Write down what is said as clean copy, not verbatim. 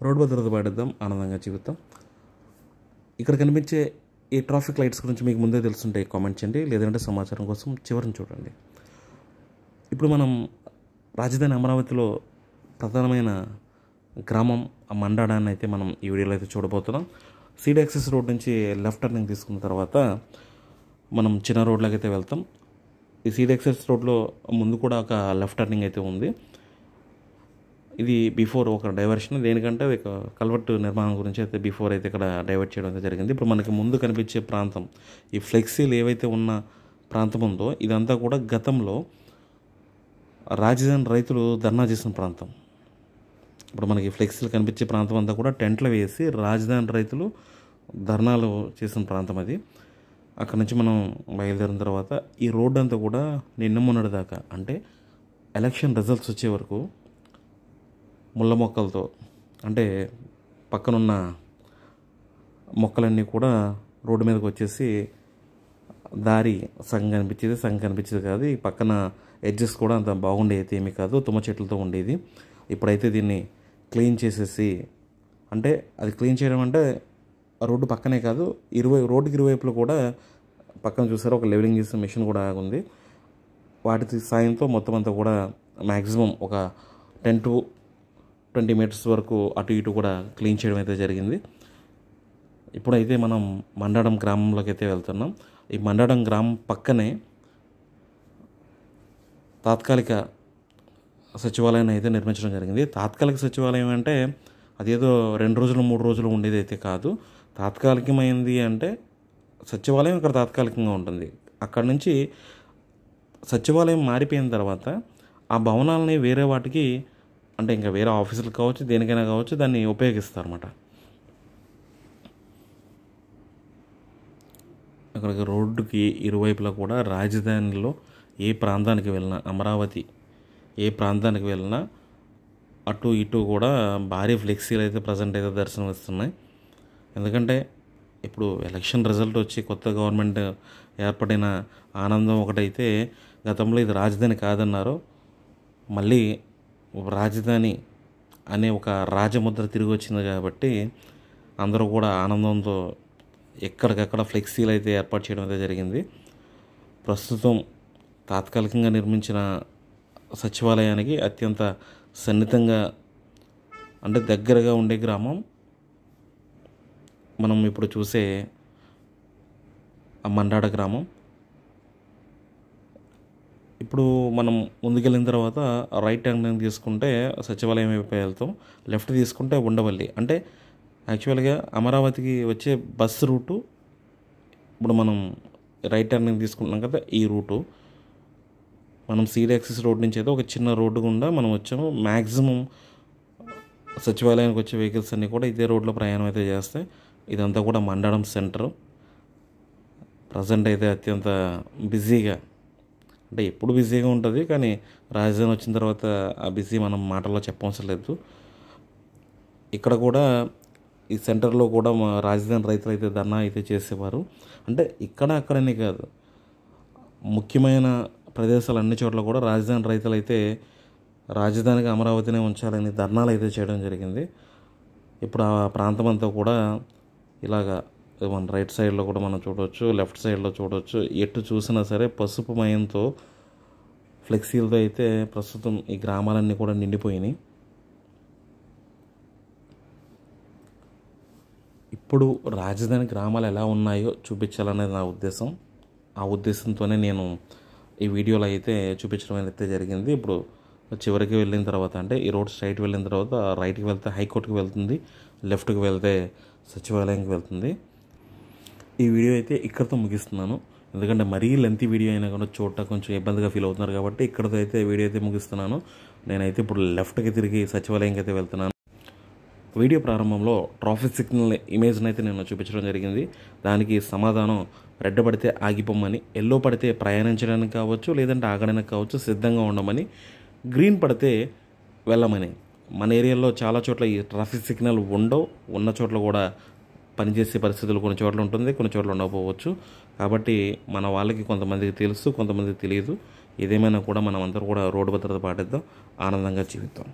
Road భద్రత పాటిద్దాం, ఆనందంగా జీవిద్దాం. ఇక్కడ కనిపించే ఈ ట్రాఫిక్ లైట్స్ గురించి మీకు ముందే తెలుసుంటే కామెంట్ చేయండి, లేదంటే సమాచారం కోసం చివరిని చూడండి. ఇప్పుడు మనం రాజధాని అమరావతిలో ప్రధానమైన గ్రామం మండాడాన్ని అయితే మనం ఈ వీడియోలో అయితే చూడబోతున్నాం. సీడ్ యాక్సెస్ రోడ్ నుంచి లెఫ్ట్ టర్నింగ్ తీసుకున్న తర్వాత మనం చిన్న రోడ్లోకి అయితే వెళ్తాం. ఈ సీడ్ యాక్సెస్ రోడ్లో ముందు కూడా ఒక లెఫ్ట్ టర్నింగ్ అయితే ఉంది. ఇది బిఫోర్ ఒక డైవర్షన్, దేనికంటే ఒక కల్వర్ట్ నిర్మాణం గురించి అయితే బిఫోర్ అయితే ఇక్కడ డైవర్ట్ చేయడం అయితే జరిగింది. ఇప్పుడు మనకి ముందు కనిపించే ప్రాంతం, ఈ ఫ్లెక్సీలు ఏవైతే ఉన్న ప్రాంతం ఉందో ఇదంతా కూడా గతంలో రాజధాని రైతులు ధర్నా చేసిన ప్రాంతం. ఇప్పుడు మనకి ఫ్లెక్సీలు కనిపించే ప్రాంతం అంతా కూడా టెంట్లు వేసి రాజధాని రైతులు ధర్నాలు చేసిన ప్రాంతం అది. అక్కడ నుంచి మనం బయలుదేరిన తర్వాత ఈ రోడ్డు అంతా కూడా నిన్న మొన్నటి దాకా, అంటే ఎలక్షన్ రిజల్ట్స్ వచ్చే వరకు ముళ్ళ మొక్కలతో, అంటే పక్కనున్న మొక్కలన్నీ కూడా రోడ్డు మీదకి వచ్చేసి దారి సగం కనిపించేది కాదు. ఈ పక్కన ఎడ్జెస్ కూడా అంత బాగుండేది అయితే ఏమీ కాదు, తుమ్మ చెట్లతో ఉండేది. ఇప్పుడైతే దీన్ని క్లీన్ చేసేసి, అంటే అది క్లీన్ చేయడం అంటే రోడ్డు పక్కనే కాదు, రోడ్డుకి ఇరువైపులు కూడా పక్కన చూసారు ఒక లెవెలింగ్ చేసిన మిషన్ కూడా ఉంది. వాటి సాయంతో మొత్తం అంతా కూడా మ్యాక్సిమం ఒక 10 to 20 మీటర్స్ వరకు అటు ఇటు కూడా క్లీన్ చేయడం అయితే జరిగింది. ఇప్పుడైతే మనం మండాడం గ్రామంలోకి అయితే వెళ్తున్నాం. ఈ మండాడం గ్రామం పక్కనే తాత్కాలిక సచివాలయాన్ని అయితే నిర్మించడం జరిగింది. తాత్కాలిక సచివాలయం అంటే అదేదో 2 రోజులు 3 రోజులు ఉండేది అయితే కాదు. తాత్కాలికమైంది అంటే సచివాలయం ఇక్కడ తాత్కాలికంగా ఉంటుంది. అక్కడ నుంచి సచివాలయం మారిపోయిన తర్వాత ఆ భవనాలని వేరే వాటికి, అంటే ఇంకా వేరే ఆఫీసులకు కావచ్చు, దేనికైనా కావచ్చు, దాన్ని ఉపయోగిస్తారు అన్నమాట. అక్కడికి రోడ్డుకి ఇరువైపులా కూడా రాజధానిలో ఏ ప్రాంతానికి వెళ్ళినా, అమరావతి ఏ ప్రాంతానికి వెళ్ళినా అటు ఇటు కూడా భారీ ఫ్లెక్సీలు అయితే ప్రజెంట్ అయితే దర్శనం ఇస్తున్నాయి. ఎందుకంటే ఇప్పుడు ఎలక్షన్ రిజల్ట్ వచ్చి కొత్త గవర్నమెంట్ ఏర్పడిన ఆనందం ఒకటైతే, గతంలో ఇది రాజధాని కాదన్నారు, మళ్ళీ రాజధాని అనే ఒక రాజముద్ర తిరిగి వచ్చింది కాబట్టి అందరూ కూడా ఆనందంతో ఎక్కడికక్కడ ఫ్లెక్సీలు అయితే ఏర్పాటు చేయడం అయితే జరిగింది. ప్రస్తుతం తాత్కాలికంగా నిర్మించిన సచివాలయానికి అత్యంత సన్నిహితంగా, అంటే దగ్గరగా ఉండే గ్రామం మనం ఇప్పుడు చూసే మండాడ గ్రామం. ఇప్పుడు మనం ముందుకెళ్ళిన తర్వాత రైట్ టర్నింగ్ తీసుకుంటే సచివాలయం వైపు వెళ్తాం, లెఫ్ట్ తీసుకుంటే ఉండవల్లి. అంటే యాక్చువల్గా అమరావతికి వచ్చే బస్సు రూటు ఇప్పుడు మనం రైట్ టర్నింగ్ తీసుకుంటున్నాం కదా, ఈ రూటు మనం సీడ్ యాక్సెస్ రోడ్ నుంచి అయితే ఒక చిన్న రోడ్డు గుండా మనం వచ్చాము. మ్యాక్సిమం సచివాలయానికి వచ్చే వెహికల్స్ అన్నీ కూడా ఇదే రోడ్లో ప్రయాణం అయితే చేస్తాయి. ఇదంతా కూడా మండాడం సెంటర్. ప్రజెంట్ అయితే అత్యంత బిజీగా, అంటే ఎప్పుడు బిజీగా ఉంటుంది, కానీ రాజధాని వచ్చిన తర్వాత ఆ బిజీ మనం మాటల్లో చెప్పవసరం లేదు. ఇక్కడ కూడా ఈ సెంటర్లో కూడా మా రాజధాని రైతులు అయితే ధర్నా అయితే చేసేవారు. అంటే అక్కడనే కాదు, ముఖ్యమైన ప్రదేశాలు అన్ని చోట్ల కూడా రాజధాని రైతులు అయితే రాజధానికి అమరావతినే ఉంచాలని ధర్నాలు అయితే చేయడం జరిగింది. ఇప్పుడు ఆ ప్రాంతం అంతా కూడా ఇలాగా మన రైట్ సైడ్లో కూడా మనం చూడవచ్చు, లెఫ్ట్ సైడ్లో చూడవచ్చు, ఎటు చూసినా సరే పసుపు మయంతో ఫ్లెక్సీలతో అయితే ప్రస్తుతం ఈ గ్రామాలన్నీ కూడా నిండిపోయినాయి. ఇప్పుడు రాజధాని గ్రామాలు ఎలా ఉన్నాయో చూపించాలనేది నా ఉద్దేశం. ఆ ఉద్దేశంతోనే నేను ఈ వీడియోలో అయితే చూపించడం అయితే జరిగింది. ఇప్పుడు చివరికి వెళ్ళిన తర్వాత, అంటే ఈ రోడ్ స్ట్రైట్ వెళ్ళిన తర్వాత రైట్కి వెళ్తే హైకోర్టుకి వెళ్తుంది, లెఫ్ట్కి వెళ్తే సచివాలయంకి వెళ్తుంది. ఈ వీడియో అయితే ఇక్కడితో ముగిస్తున్నాను. ఎందుకంటే మరీ లెంతీ వీడియో అయినా కూడా చూడటం కొంచెం ఇబ్బందిగా ఫీల్ అవుతున్నారు కాబట్టి ఇక్కడితో అయితే వీడియో అయితే ముగిస్తున్నాను. నేనైతే ఇప్పుడు లెఫ్ట్కి తిరిగి సచివాలయంకి అయితే వెళ్తున్నాను. వీడియో ప్రారంభంలో ట్రాఫిక్ సిగ్నల్ ఇమేజ్ని అయితే నేను చూపించడం జరిగింది. దానికి సమాధానం రెడ్ పడితే ఆగిపోమని, ఎల్లో పడితే ప్రయాణించడానికి కావచ్చు, లేదంటే ఆగడానికి కావచ్చు సిద్ధంగా ఉండమని, గ్రీన్ పడితే వెళ్ళమని. మన ఏరియాలో చాలా చోట్ల ఈ ట్రాఫిక్ సిగ్నల్ ఉండవు, ఉన్న చోట్ల కూడా పనిచేసే పరిస్థితులు కొన్ని చోట్ల ఉంటుంది, కొన్ని చోట్ల ఉండకపోవచ్చు. కాబట్టి మన వాళ్ళకి కొంతమందికి తెలుసు, కొంతమందికి తెలియదు. ఏదేమైనా కూడా మనం అందరూ కూడా రోడ్డు భద్రత పాటిద్దాం, ఆనందంగా జీవిద్దాం.